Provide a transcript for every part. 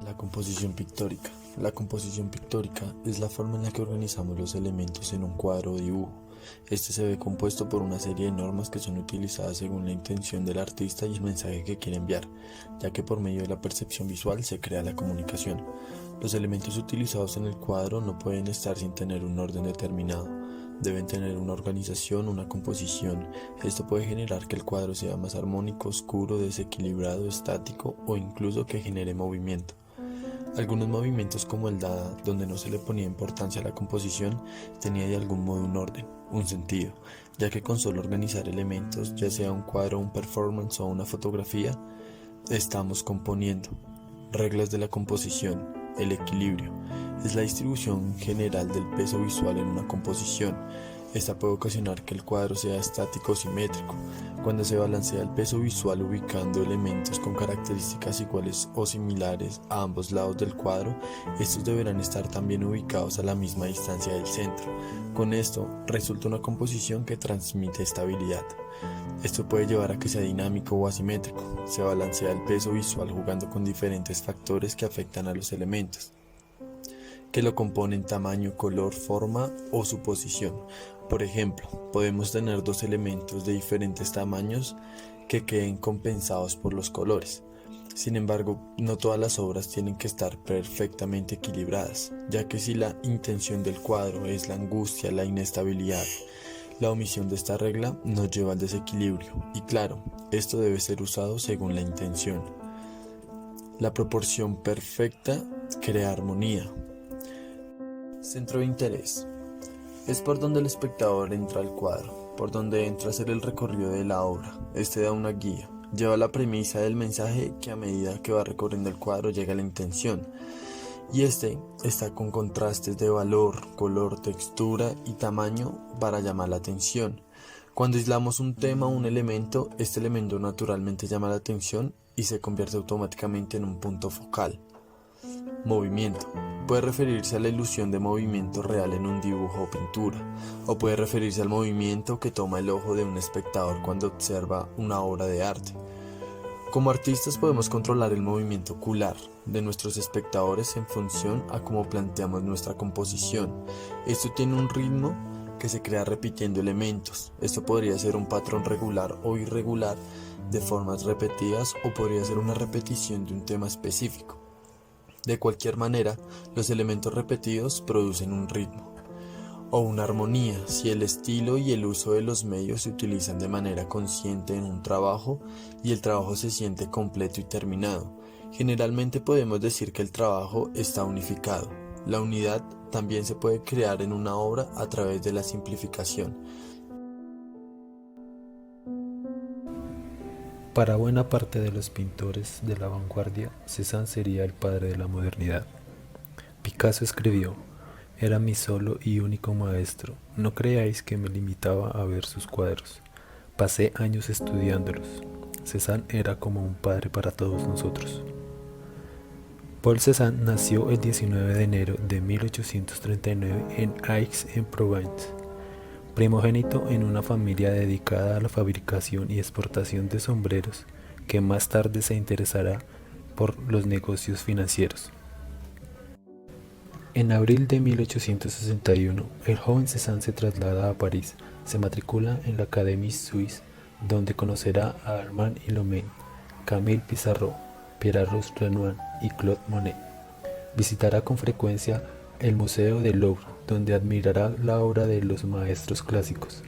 La composición pictórica. La composición pictórica es la forma en la que organizamos los elementos en un cuadro o dibujo. Este se ve compuesto por una serie de normas que son utilizadas según la intención del artista y el mensaje que quiere enviar, ya que por medio de la percepción visual se crea la comunicación. Los elementos utilizados en el cuadro no pueden estar sin tener un orden determinado. Deben tener una organización, una composición. Esto puede generar que el cuadro sea más armónico, oscuro, desequilibrado, estático o incluso que genere movimiento. Algunos movimientos como el Dada, donde no se le ponía importancia a la composición, tenía de algún modo un orden, un sentido, ya que con solo organizar elementos, ya sea un cuadro, un performance o una fotografía, estamos componiendo. Reglas de la composición. El equilibrio es la distribución general del peso visual en una composición. Esta puede ocasionar que el cuadro sea estático o simétrico. Cuando se balancea el peso visual ubicando elementos con características iguales o similares a ambos lados del cuadro, estos deberán estar también ubicados a la misma distancia del centro. Con esto resulta una composición que transmite estabilidad. Esto puede llevar a que sea dinámico o asimétrico. Se balancea el peso visual jugando con diferentes factores que afectan a los elementos, que lo componen: tamaño, color, forma o su posición. Por ejemplo, podemos tener dos elementos de diferentes tamaños que queden compensados por los colores. Sin embargo, no todas las obras tienen que estar perfectamente equilibradas, ya que si la intención del cuadro es la angustia, la inestabilidad, la omisión de esta regla nos lleva al desequilibrio, y claro, esto debe ser usado según la intención. La proporción perfecta crea armonía. Centro de interés. Es por donde el espectador entra al cuadro, por donde entra a hacer el recorrido de la obra. Este da una guía, lleva la premisa del mensaje que a medida que va recorriendo el cuadro llega a la intención. Y este está con contrastes de valor, color, textura y tamaño para llamar la atención. Cuando aislamos un tema o un elemento, este elemento naturalmente llama la atención y se convierte automáticamente en un punto focal. Movimiento. Puede referirse a la ilusión de movimiento real en un dibujo o pintura, o puede referirse al movimiento que toma el ojo de un espectador cuando observa una obra de arte. Como artistas podemos controlar el movimiento ocular de nuestros espectadores en función a cómo planteamos nuestra composición. Esto tiene un ritmo que se crea repitiendo elementos. Esto podría ser un patrón regular o irregular de formas repetidas, o podría ser una repetición de un tema específico. De cualquier manera, los elementos repetidos producen un ritmo o una armonía si el estilo y el uso de los medios se utilizan de manera consciente en un trabajo y el trabajo se siente completo y terminado. Generalmente podemos decir que el trabajo está unificado. La unidad también se puede crear en una obra a través de la simplificación. Para buena parte de los pintores de la vanguardia, Cézanne sería el padre de la modernidad. Picasso escribió: «Era mi solo y único maestro. No creáis que me limitaba a ver sus cuadros. Pasé años estudiándolos. Cézanne era como un padre para todos nosotros». Paul Cézanne nació el 19 de enero de 1839 en Aix-en-Provence. Primogénito en una familia dedicada a la fabricación y exportación de sombreros, que más tarde se interesará por los negocios financieros. En abril de 1861, el joven Cézanne se traslada a París, se matricula en la Académie Suisse, donde conocerá a Armand Illaumin, Camille Pissarro, Pierre-Auguste Renoir y Claude Monet. Visitará con frecuencia el Museo del Louvre, donde admirará la obra de los maestros clásicos.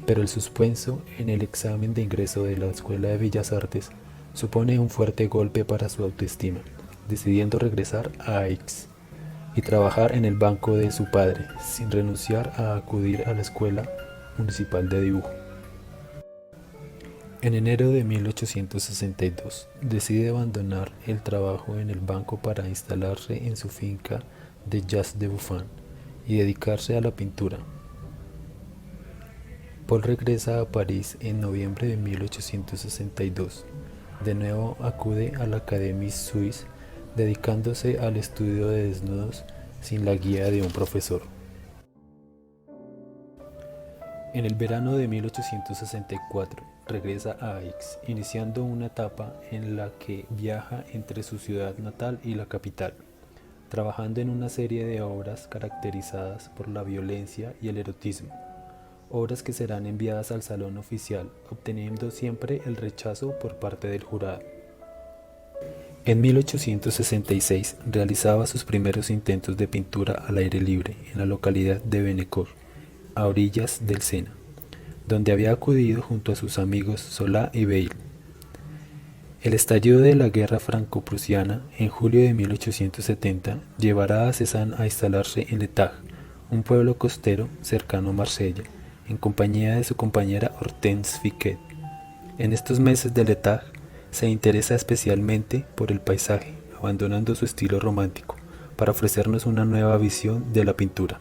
Pero el suspenso en el examen de ingreso de la Escuela de Bellas Artes supone un fuerte golpe para su autoestima, decidiendo regresar a Aix y trabajar en el banco de su padre, sin renunciar a acudir a la Escuela Municipal de Dibujo. En enero de 1862, decide abandonar el trabajo en el banco para instalarse en su finca de Jas-de-Buffon y dedicarse a la pintura. Paul regresa a París en noviembre de 1862. De nuevo acude a la Académie Suisse, dedicándose al estudio de desnudos sin la guía de un profesor. En el verano de 1864, regresa a Aix, iniciando una etapa en la que viaja entre su ciudad natal y la capital, trabajando en una serie de obras caracterizadas por la violencia y el erotismo, obras que serán enviadas al salón oficial, obteniendo siempre el rechazo por parte del jurado. En 1866 realizaba sus primeros intentos de pintura al aire libre en la localidad de Bennecourt, a orillas del Sena, donde había acudido junto a sus amigos Zola y Bayle. El estallido de la guerra franco-prusiana en julio de 1870 llevará a Cézanne a instalarse en L'Étang, un pueblo costero cercano a Marsella, en compañía de su compañera Hortense Fiquet. En estos meses de L'Étang se interesa especialmente por el paisaje, abandonando su estilo romántico, para ofrecernos una nueva visión de la pintura.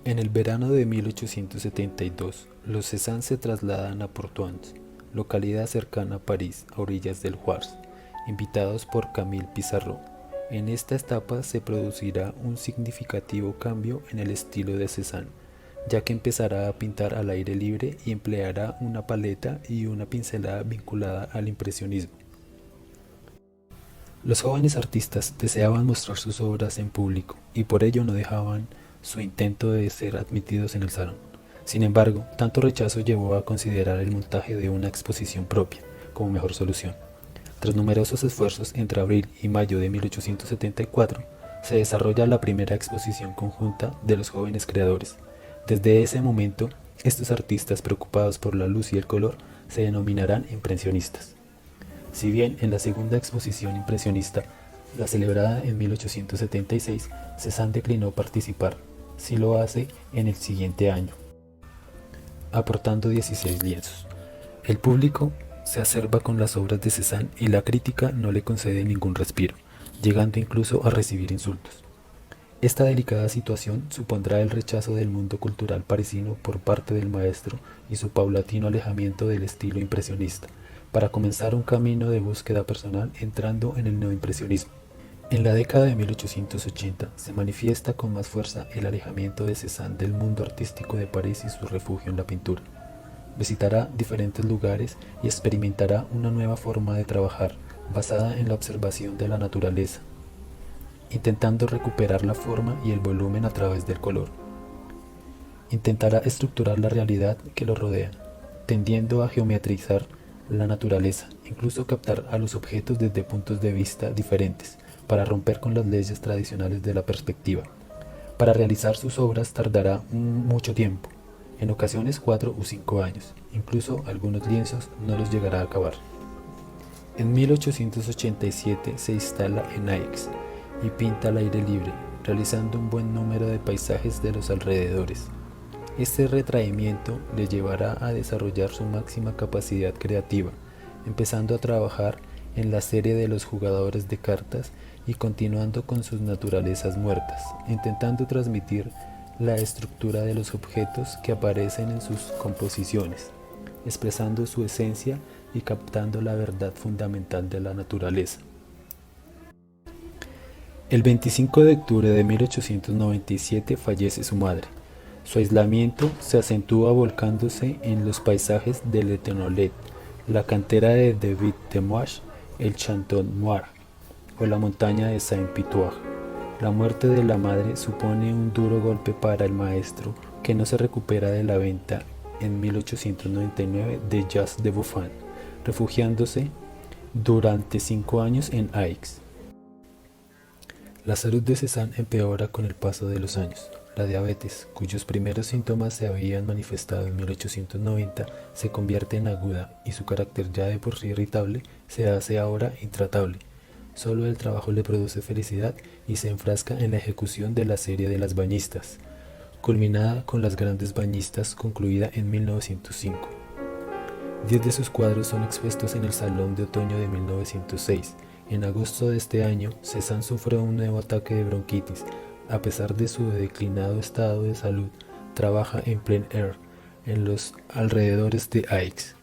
En el verano de 1872, los Cézanne se trasladan a Portuans, localidad cercana a París, a orillas del Oise, invitados por Camille Pissarro. En esta etapa se producirá un significativo cambio en el estilo de Cézanne, ya que empezará a pintar al aire libre y empleará una paleta y una pincelada vinculada al impresionismo. Los jóvenes artistas deseaban mostrar sus obras en público y por ello no dejaban su intento de ser admitidos en el salón. Sin embargo, tanto rechazo llevó a considerar el montaje de una exposición propia como mejor solución. Tras numerosos esfuerzos entre abril y mayo de 1874, se desarrolla la primera exposición conjunta de los jóvenes creadores. Desde ese momento, estos artistas preocupados por la luz y el color se denominarán impresionistas. Si bien en la segunda exposición impresionista, la celebrada en 1876, Cézanne declinó participar, sí lo hace en el siguiente año, aportando 16 lienzos. El público se acerba con las obras de Cézanne y la crítica no le concede ningún respiro, llegando incluso a recibir insultos. Esta delicada situación supondrá el rechazo del mundo cultural parisino por parte del maestro y su paulatino alejamiento del estilo impresionista, para comenzar un camino de búsqueda personal entrando en el neoimpresionismo. En la década de 1880 se manifiesta con más fuerza el alejamiento de Cézanne del mundo artístico de París y su refugio en la pintura. Visitará diferentes lugares y experimentará una nueva forma de trabajar basada en la observación de la naturaleza, intentando recuperar la forma y el volumen a través del color. Intentará estructurar la realidad que lo rodea, tendiendo a geometrizar la naturaleza, incluso captar a los objetos desde puntos de vista diferentes, para romper con las leyes tradicionales de la perspectiva. Para realizar sus obras tardará mucho tiempo, en ocasiones 4 o 5 años, incluso algunos lienzos no los llegará a acabar. En 1887 se instala en Aix y pinta al aire libre, realizando un buen número de paisajes de los alrededores. Este retraimiento le llevará a desarrollar su máxima capacidad creativa, empezando a trabajar en la serie de los jugadores de cartas y continuando con sus naturalezas muertas, intentando transmitir la estructura de los objetos que aparecen en sus composiciones, expresando su esencia y captando la verdad fundamental de la naturaleza. El 25 de octubre de 1897 fallece su madre. Su aislamiento se acentúa volcándose en los paisajes de l'Éternollet, la cantera de David de Moix, el Chanton Noir o la montaña de Saint-Pitouar. La muerte de la madre supone un duro golpe para el maestro, que no se recupera de la venta en 1899 de Jazz de Buffon, refugiándose durante 5 años en Aix. La salud de Cézanne empeora con el paso de los años. La diabetes, cuyos primeros síntomas se habían manifestado en 1890, se convierte en aguda y su carácter ya de por sí irritable se hace ahora intratable. Solo el trabajo le produce felicidad y se enfrasca en la ejecución de la serie de las bañistas, culminada con las grandes bañistas, concluida en 1905. 10 de sus cuadros son expuestos en el Salón de Otoño de 1906. En agosto de este año, Cézanne sufre un nuevo ataque de bronquitis. A pesar de su declinado estado de salud, trabaja en plein air, en los alrededores de Aix.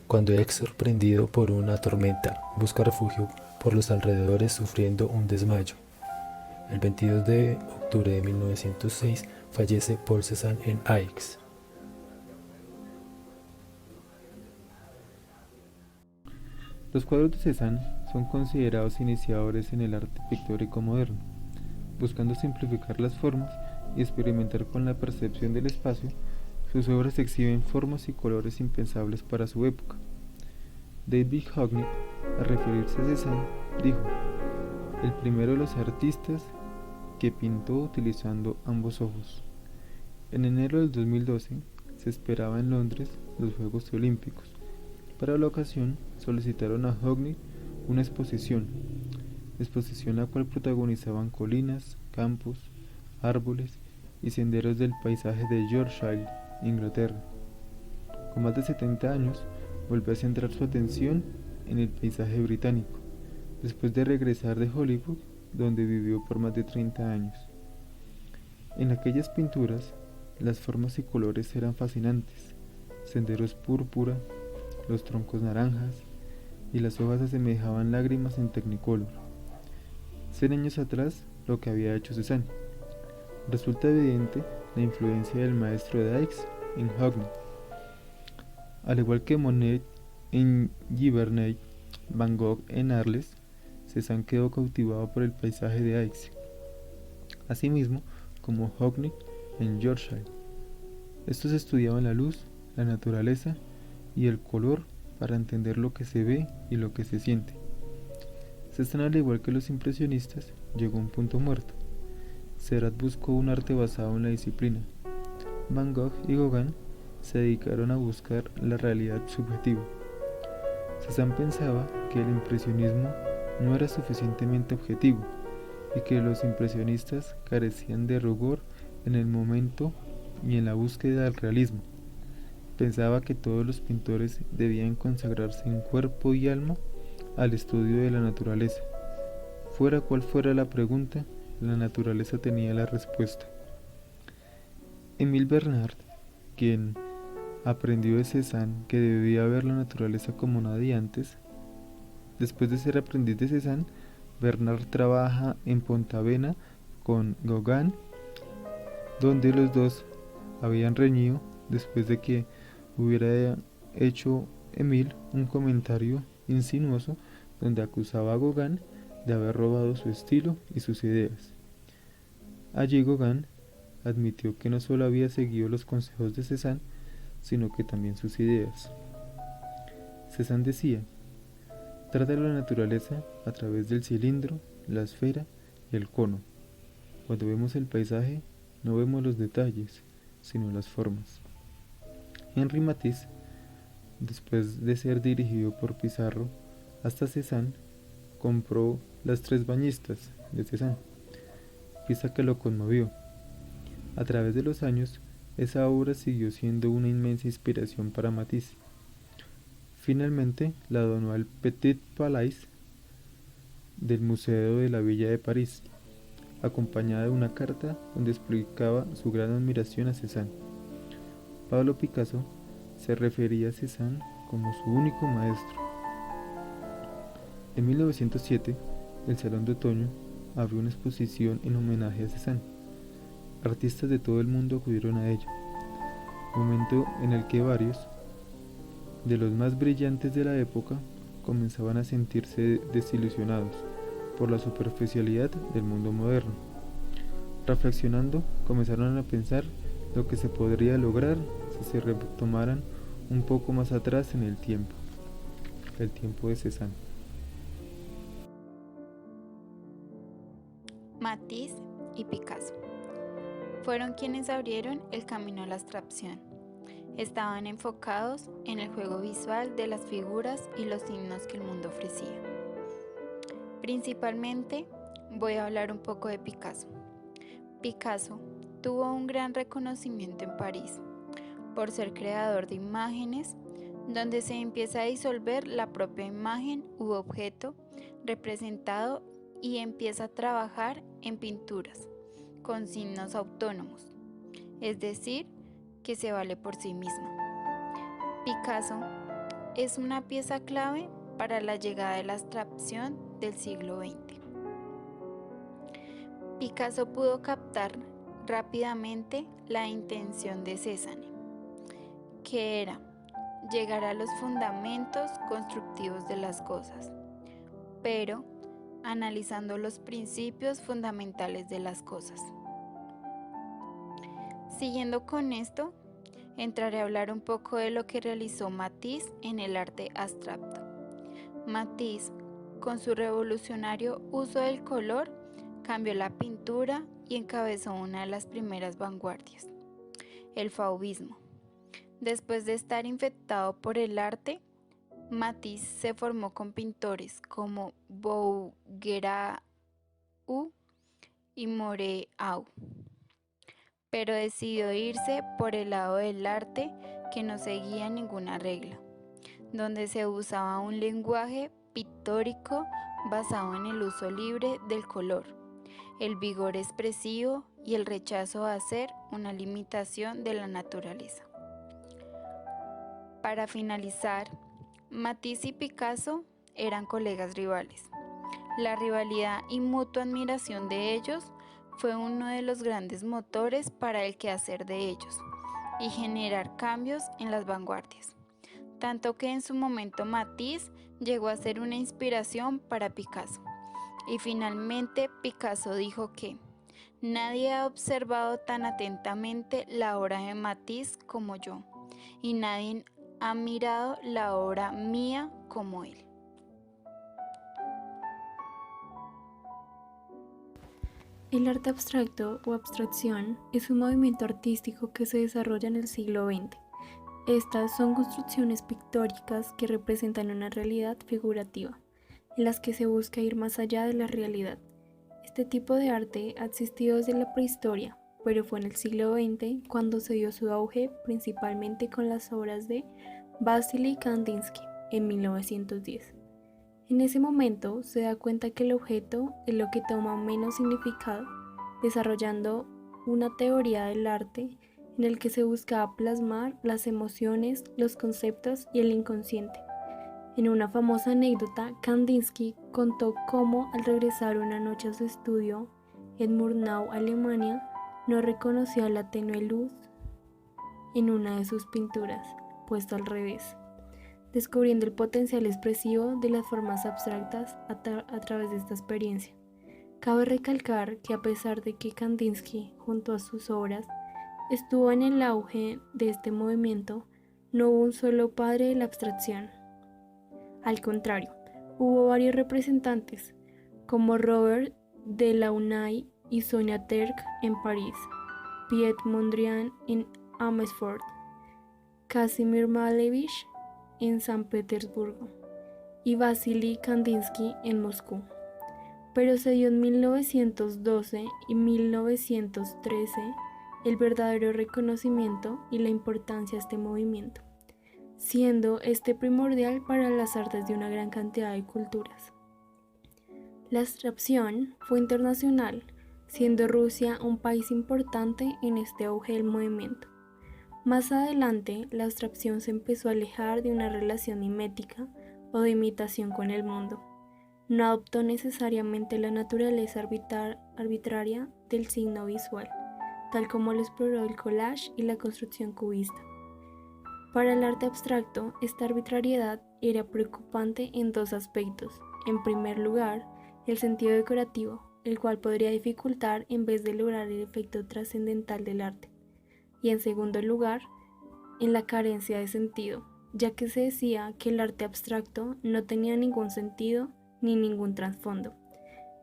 Cuando es sorprendido por una tormenta, busca refugio por los alrededores sufriendo un desmayo. El 22 de octubre de 1906 fallece Paul Cézanne en Aix. Los cuadros de Cézanne son considerados iniciadores en el arte pictórico moderno, buscando simplificar las formas y experimentar con la percepción del espacio. Sus obras exhiben formas y colores impensables para su época. David Hockney, al referirse a Cézanne, dijo: el primero de los artistas que pintó utilizando ambos ojos. En enero del 2012 se esperaba en Londres los Juegos Olímpicos. Para la ocasión solicitaron a Hockney una exposición la cual protagonizaban colinas, campos, árboles y senderos del paisaje de Yorkshire, Inglaterra. Con más de 70 años, volvió a centrar su atención en el paisaje británico, después de regresar de Hollywood, donde vivió por más de 30 años. En aquellas pinturas, las formas y colores eran fascinantes: senderos púrpura, los troncos naranjas, y las hojas asemejaban lágrimas en Technicolor. 100 años atrás, lo que había hecho Cézanne. Resulta evidente la influencia del maestro de Aix en Hockney. Al igual que Monet en Giverny, Van Gogh en Arles, Cézanne quedó cautivado por el paisaje de Aix, asimismo como Hockney en Yorkshire. Estos estudiaban la luz, la naturaleza y el color para entender lo que se ve y lo que se siente. Cézanne, al igual que los impresionistas, llegó a un punto muerto. Seurat buscó un arte basado en la disciplina. Van Gogh y Gauguin se dedicaron a buscar la realidad subjetiva. Cézanne pensaba que el impresionismo no era suficientemente objetivo y que los impresionistas carecían de rigor en el momento y en la búsqueda del realismo. Pensaba que todos los pintores debían consagrarse en cuerpo y alma al estudio de la naturaleza. Fuera cual fuera la pregunta, la naturaleza tenía la respuesta. Émile Bernard, quien aprendió de Cézanne que debía ver la naturaleza como nadie antes. Después de ser aprendiz de Cézanne, Bernard trabaja en Pontavena con Gauguin, donde los dos habían reñido después de que hubiera hecho Émile un comentario insinuoso donde acusaba a Gauguin de haber robado su estilo y sus ideas. Allí Gauguin admitió que no solo había seguido los consejos de Cézanne, sino que también sus ideas. Cézanne decía: trata la naturaleza a través del cilindro, la esfera y el cono. Cuando vemos el paisaje, no vemos los detalles, sino las formas. Henri Matisse, después de ser dirigido por Pissarro hasta Cézanne, compró Las tres bañistas de Cézanne, pieza que lo conmovió. A través de los años, esa obra siguió siendo una inmensa inspiración para Matisse. Finalmente la donó al Petit Palais del Museo de la Villa de París, acompañada de una carta donde explicaba su gran admiración a Cézanne. Pablo Picasso se refería a Cézanne como su único maestro. En 1907, el Salón de Otoño abrió una exposición en homenaje a Cézanne. Artistas de todo el mundo acudieron a ella, momento en el que varios de los más brillantes de la época comenzaban a sentirse desilusionados por la superficialidad del mundo moderno. Reflexionando, comenzaron a pensar lo que se podría lograr si se retomaran un poco más atrás en el tiempo de Cézanne. Matisse y Picasso fueron quienes abrieron el camino a la abstracción. Estaban enfocados en el juego visual de las figuras y los signos que el mundo ofrecía. Principalmente voy a hablar un poco de Picasso. Picasso tuvo un gran reconocimiento en París por ser creador de imágenes donde se empieza a disolver la propia imagen u objeto representado y empieza a trabajar en pinturas con signos autónomos, es decir, que se vale por sí misma. Picasso es una pieza clave para la llegada de la abstracción del siglo XX. Picasso pudo captar rápidamente la intención de Cézanne, que era llegar a los fundamentos constructivos de las cosas, pero analizando los principios fundamentales de las cosas. Siguiendo con esto, entraré a hablar un poco de lo que realizó Matisse en el arte abstracto. Matisse, con su revolucionario uso del color, cambió la pintura y encabezó una de las primeras vanguardias, el fauvismo. Después de estar infectado por el arte, Matisse se formó con pintores como Bouguereau y Moreau, pero decidió irse por el lado del arte que no seguía ninguna regla, donde se usaba un lenguaje pictórico basado en el uso libre del color, el vigor expresivo y el rechazo a ser una limitación de la naturaleza. Para finalizar, Matisse y Picasso eran colegas rivales. La rivalidad y mutua admiración de ellos fue uno de los grandes motores para el quehacer de ellos y generar cambios en las vanguardias, tanto que en su momento Matisse llegó a ser una inspiración para Picasso. Y finalmente Picasso dijo que nadie ha observado tan atentamente la obra de Matisse como yo, y nadie ha mirado la obra mía como él. El arte abstracto o abstracción es un movimiento artístico que se desarrolla en el siglo XX. Estas son construcciones pictóricas que representan una realidad figurativa, en las que se busca ir más allá de la realidad. Este tipo de arte ha existido desde la prehistoria, pero fue en el siglo XX cuando se dio su auge, principalmente con las obras de Vasily Kandinsky en 1910. En ese momento se da cuenta que el objeto es lo que toma menos significado, desarrollando una teoría del arte en el que se buscaba plasmar las emociones, los conceptos y el inconsciente. En una famosa anécdota, Kandinsky contó cómo al regresar una noche a su estudio en Murnau, Alemania, no reconoció la tenue luz en una de sus pinturas, puesta al revés, descubriendo el potencial expresivo de las formas abstractas a través de esta experiencia. Cabe recalcar que a pesar de que Kandinsky, junto a sus obras, estuvo en el auge de este movimiento, no hubo un solo padre de la abstracción. Al contrario, hubo varios representantes, como Robert Delaunay y Sonia Terk en París, Piet Mondrian en Amersfoort, Kazimir Malevich en San Petersburgo y Vasily Kandinsky en Moscú. Pero se dio en 1912 y 1913 el verdadero reconocimiento y la importancia de este movimiento, siendo este primordial para las artes de una gran cantidad de culturas. La abstracción fue internacional, siendo Rusia un país importante en este auge del movimiento. Más adelante, la abstracción se empezó a alejar de una relación mimética o de imitación con el mundo. No adoptó necesariamente la naturaleza arbitraria del signo visual, tal como lo exploró el collage y la construcción cubista. Para el arte abstracto, esta arbitrariedad era preocupante en dos aspectos. En primer lugar, el sentido decorativo, el cual podría dificultar en vez de lograr el efecto trascendental del arte. Y en segundo lugar, en la carencia de sentido, ya que se decía que el arte abstracto no tenía ningún sentido ni ningún trasfondo.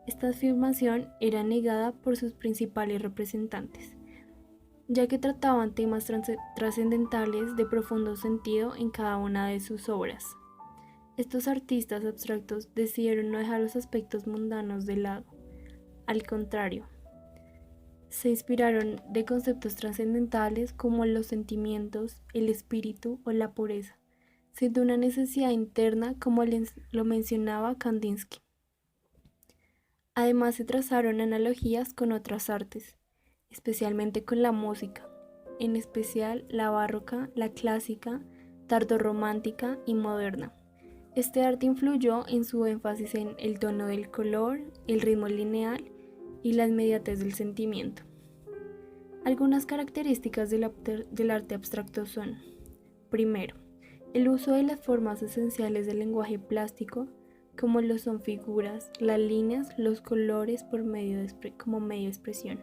Esta afirmación era negada por sus principales representantes, ya que trataban temas trascendentales de profundo sentido en cada una de sus obras. Estos artistas abstractos decidieron no dejar los aspectos mundanos de lado. Al contrario, se inspiraron de conceptos trascendentales como los sentimientos, el espíritu o la pureza, siendo una necesidad interna como lo mencionaba Kandinsky. Además se trazaron analogías con otras artes, especialmente con la música, en especial la barroca, la clásica, tardorromántica y moderna. Este arte influyó en su énfasis en el tono del color, el ritmo lineal y la inmediatez del sentimiento. Algunas características del arte abstracto son: primero, El uso de las formas esenciales del lenguaje plástico, como lo son figuras, las líneas, los colores como medio de expresión.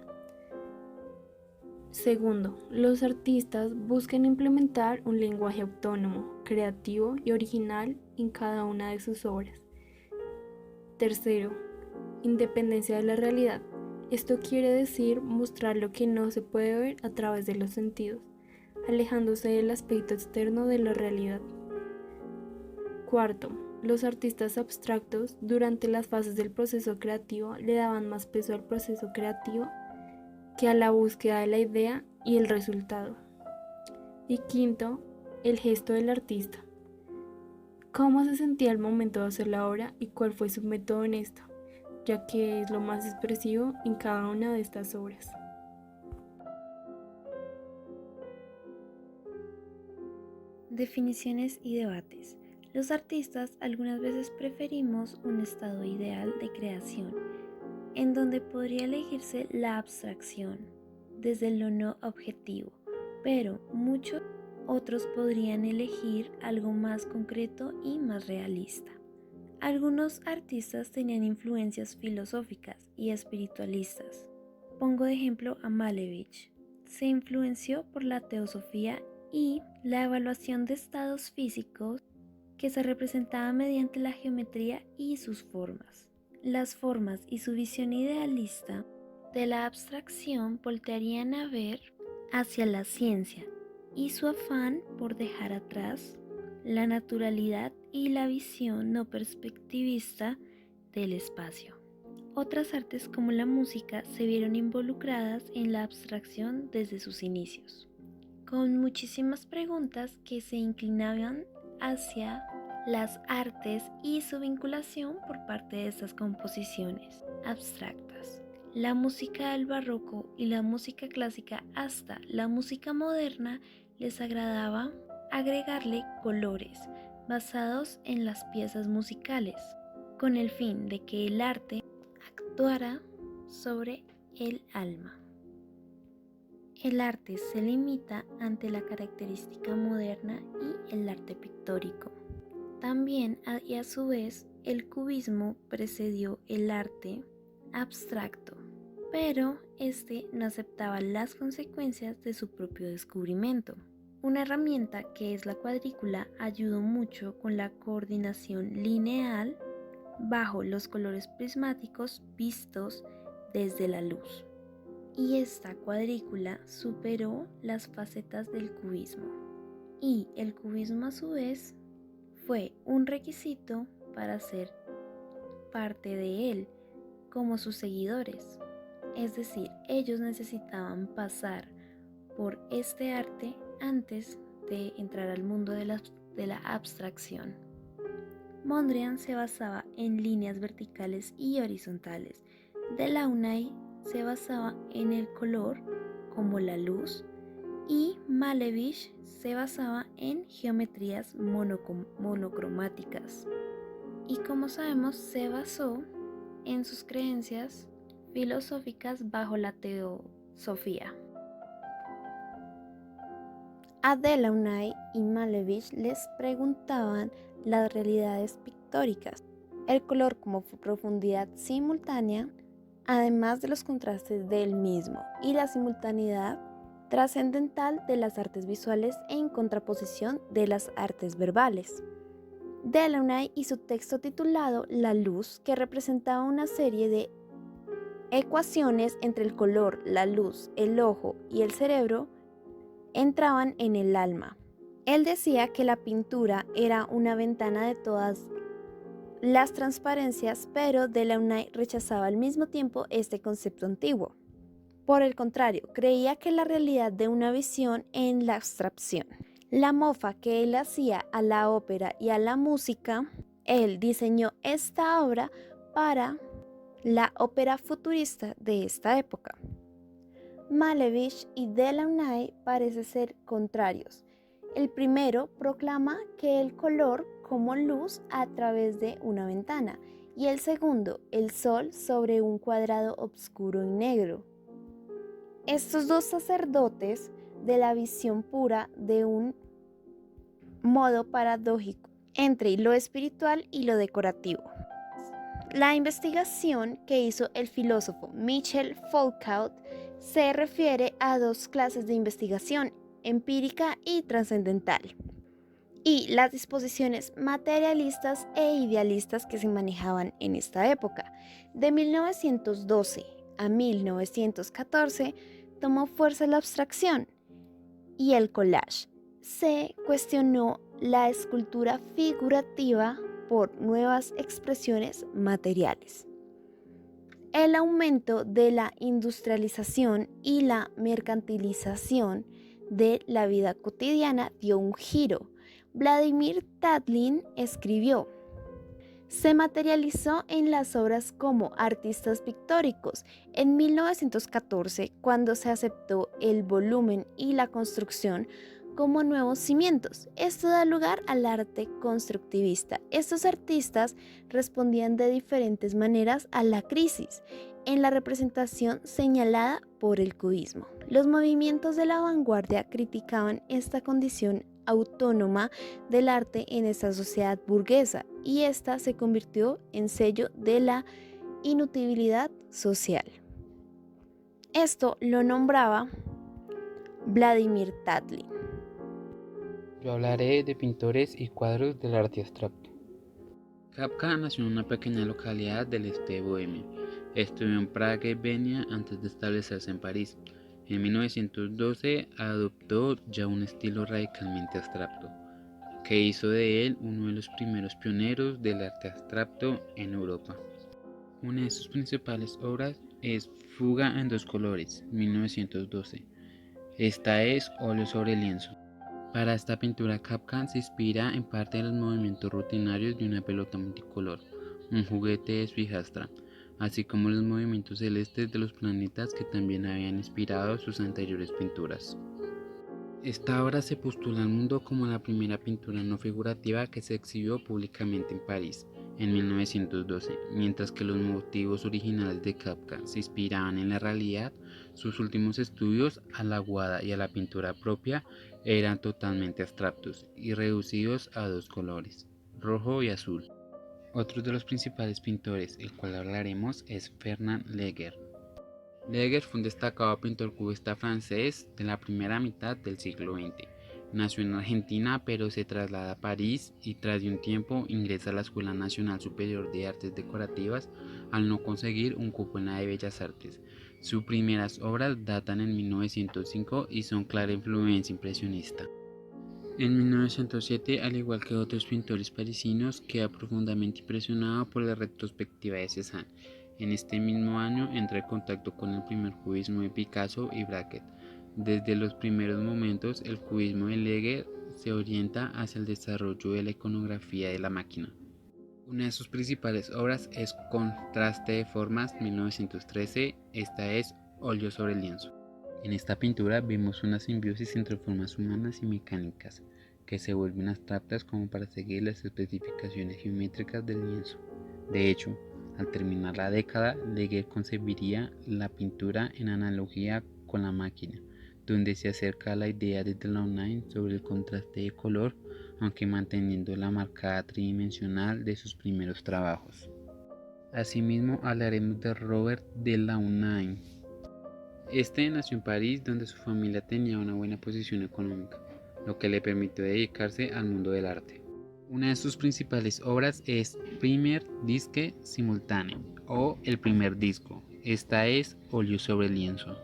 Segundo, los artistas buscan implementar un lenguaje autónomo, creativo y original en cada una de sus obras. Tercero, independencia de la realidad. Esto quiere decir mostrar lo que no se puede ver a través de los sentidos, alejándose del aspecto externo de la realidad. Cuarto, los artistas abstractos durante las fases del proceso creativo le daban más peso al proceso creativo que a la búsqueda de la idea y el resultado. Y quinto, el gesto del artista. ¿Cómo se sentía al momento de hacer la obra y cuál fue su método en esto, ya que es lo más expresivo en cada una de estas obras? Definiciones y debates. Los artistas algunas veces preferimos un estado ideal de creación, en donde podría elegirse la abstracción desde lo no objetivo, pero muchos otros podrían elegir algo más concreto y más realista. Algunos artistas tenían influencias filosóficas y espiritualistas. Pongo de ejemplo a Malevich. Se influenció por la teosofía y la evaluación de estados físicos que se representaban mediante la geometría y sus formas. Las formas y su visión idealista de la abstracción voltearían a ver hacia la ciencia y su afán por dejar atrás la naturalidad y la visión no perspectivista del espacio. Otras artes como la música se vieron involucradas en la abstracción desde sus inicios, con muchísimas preguntas que se inclinaban hacia las artes y su vinculación por parte de estas composiciones abstractas. La música del barroco y la música clásica hasta la música moderna les agradaba agregarle colores basados en las piezas musicales, con el fin de que el arte actuara sobre el alma. El arte se limita ante la característica moderna y el arte pictórico. También, y a su vez, el cubismo precedió el arte abstracto, pero este no aceptaba las consecuencias de su propio descubrimiento. Una herramienta que es la cuadrícula ayudó mucho con la coordinación lineal bajo los colores prismáticos vistos desde la luz. Y esta cuadrícula superó las facetas del cubismo. Y el cubismo a su vez fue un requisito para ser parte de él, como sus seguidores. Es decir, ellos necesitaban pasar por este arte antes de entrar al mundo de la abstracción. Mondrian se basaba en líneas verticales y horizontales. Delaunay se basaba en el color, como la luz, y Malevich se basaba en geometrías monocromáticas. Y como sabemos, se basó en sus creencias filosóficas bajo la teosofía. A Delaunay y Malevich les preguntaban las realidades pictóricas, el color como profundidad simultánea, además de los contrastes del mismo, y la simultaneidad trascendental de las artes visuales en contraposición de las artes verbales. Delaunay y su texto titulado La luz, que representaba una serie de ecuaciones entre el color, la luz, el ojo y el cerebro, entraban en el alma. Él decía que la pintura era una ventana de todas las transparencias, pero Delaunay rechazaba al mismo tiempo este concepto antiguo. Por el contrario, creía que la realidad de una visión en la abstracción. La mofa que él hacía a la ópera y a la música, él diseñó esta obra para la ópera futurista de esta época. Malevich y Delaunay parecen ser contrarios. El primero proclama que el color como luz a través de una ventana y el segundo, el sol sobre un cuadrado oscuro y negro. Estos dos sacerdotes de la visión pura de un modo paradójico entre lo espiritual y lo decorativo. La investigación que hizo el filósofo Michel Foucault se refiere a dos clases de investigación, empírica y trascendental, y las disposiciones materialistas e idealistas que se manejaban en esta época. De 1912 a 1914 tomó fuerza la abstracción y el collage. Se cuestionó la escultura figurativa por nuevas expresiones materiales. El aumento de la industrialización y la mercantilización de la vida cotidiana dio un giro. Vladimir Tatlin escribió: se materializó en las obras como artistas pictóricos. En 1914, cuando se aceptó el volumen y la construcción como nuevos cimientos, esto da lugar al arte constructivista. Estos artistas respondían de diferentes maneras a la crisis en la representación señalada por el cubismo. Los movimientos de la vanguardia criticaban esta condición autónoma del arte en esta sociedad burguesa, y esta se convirtió en sello de la inutilidad social. Esto lo nombraba Vladimir Tatlin. Yo hablaré de pintores y cuadros del arte abstracto. Kafka nació en una pequeña localidad del este de Bohemia. Estudió en Praga y Viena antes de establecerse en París. En 1912 adoptó ya un estilo radicalmente abstracto, que hizo de él uno de los primeros pioneros del arte abstracto en Europa. Una de sus principales obras es Fuga en dos colores, 1912. Esta es óleo sobre lienzo. Para esta pintura, Kafka se inspira en parte de los movimientos rutinarios de una pelota multicolor, un juguete de su hijastra, así como los movimientos celestes de los planetas que también habían inspirado sus anteriores pinturas. Esta obra se postula al mundo como la primera pintura no figurativa que se exhibió públicamente en París en 1912. Mientras que los motivos originales de Kafka se inspiraban en la realidad, sus últimos estudios a la aguada y a la pintura propia eran totalmente abstractos y reducidos a dos colores, rojo y azul. Otro de los principales pintores, el cual hablaremos, es Fernand Léger. Léger fue un destacado pintor cubista francés de la primera mitad del siglo XX. Nació en Argentina, pero se traslada a París y tras de un tiempo ingresa a la Escuela Nacional Superior de Artes Decorativas al no conseguir un cupo en la de Bellas Artes. Sus primeras obras datan en 1905 y son clara influencia impresionista. En 1907, al igual que otros pintores parisinos, queda profundamente impresionado por la retrospectiva de Cézanne. En este mismo año entra en contacto con el primer cubismo de Picasso y Braque. Desde los primeros momentos, el cubismo de Léger se orienta hacia el desarrollo de la iconografía de la máquina. Una de sus principales obras es Contraste de formas, 1913. Esta es óleo sobre lienzo. En esta pintura vemos una simbiosis entre formas humanas y mecánicas, que se vuelven abstractas como para seguir las especificaciones geométricas del lienzo. De hecho, al terminar la década, Léger concebiría la pintura en analogía con la máquina, donde se acerca a la idea de Delaunay sobre el contraste de color, aunque manteniendo la marcada tridimensional de sus primeros trabajos. Asimismo, hablaremos de Robert Delaunay. Este nació en París, donde su familia tenía una buena posición económica, lo que le permitió dedicarse al mundo del arte. Una de sus principales obras es Primer disque simultaneo o El primer disco. Esta es óleo sobre lienzo.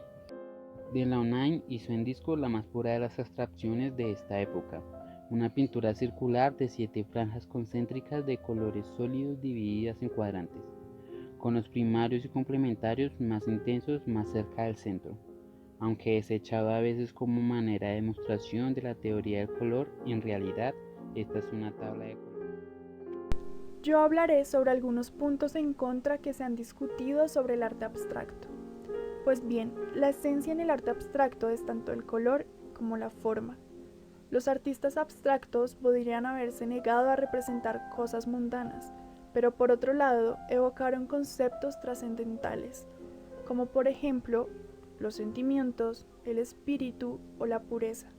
Delaunay hizo en disco la más pura de las abstracciones de esta época, una pintura circular de 7 franjas concéntricas de colores sólidos divididas en cuadrantes, con los primarios y complementarios más intensos más cerca del centro, aunque desechado a veces como manera de demostración de la teoría del color. En realidad, esta es una tabla de color. Yo hablaré sobre algunos puntos en contra que se han discutido sobre el arte abstracto. Pues bien, la esencia en el arte abstracto es tanto el color como la forma. Los artistas abstractos podrían haberse negado a representar cosas mundanas, pero por otro lado evocaron conceptos trascendentales, como por ejemplo los sentimientos, el espíritu o la pureza.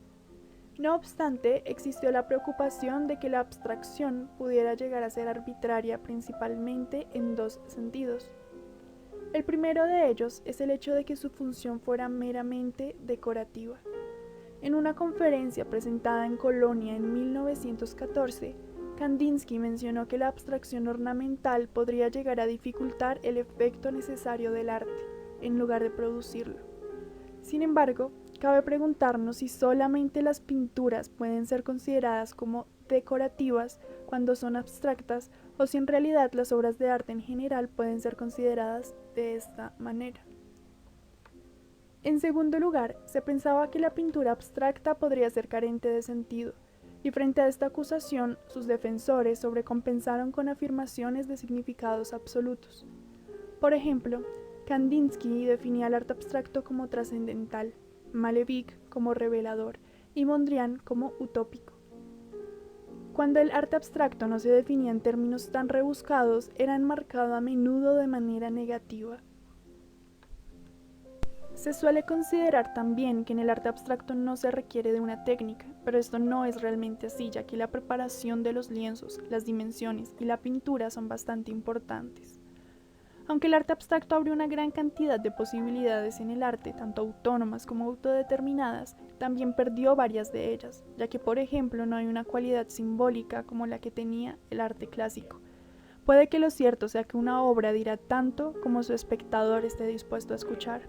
No obstante, existió la preocupación de que la abstracción pudiera llegar a ser arbitraria principalmente en dos sentidos. El primero de ellos es el hecho de que su función fuera meramente decorativa. En una conferencia presentada en Colonia en 1914, Kandinsky mencionó que la abstracción ornamental podría llegar a dificultar el efecto necesario del arte, en lugar de producirlo. Sin embargo, cabe preguntarnos si solamente las pinturas pueden ser consideradas como decorativas cuando son abstractas o si en realidad las obras de arte en general pueden ser consideradas de esta manera. En segundo lugar, se pensaba que la pintura abstracta podría ser carente de sentido, y frente a esta acusación, sus defensores sobrecompensaron con afirmaciones de significados absolutos. Por ejemplo, Kandinsky definía el arte abstracto como trascendental, Malevich como revelador y Mondrian como utópico. Cuando el arte abstracto no se definía en términos tan rebuscados, era enmarcado a menudo de manera negativa. Se suele considerar también que en el arte abstracto no se requiere de una técnica, pero esto no es realmente así, ya que la preparación de los lienzos, las dimensiones y la pintura son bastante importantes. Aunque el arte abstracto abre una gran cantidad de posibilidades en el arte, tanto autónomas como autodeterminadas, también perdió varias de ellas, ya que por ejemplo no hay una cualidad simbólica como la que tenía el arte clásico. Puede que lo cierto sea que una obra dirá tanto como su espectador esté dispuesto a escuchar.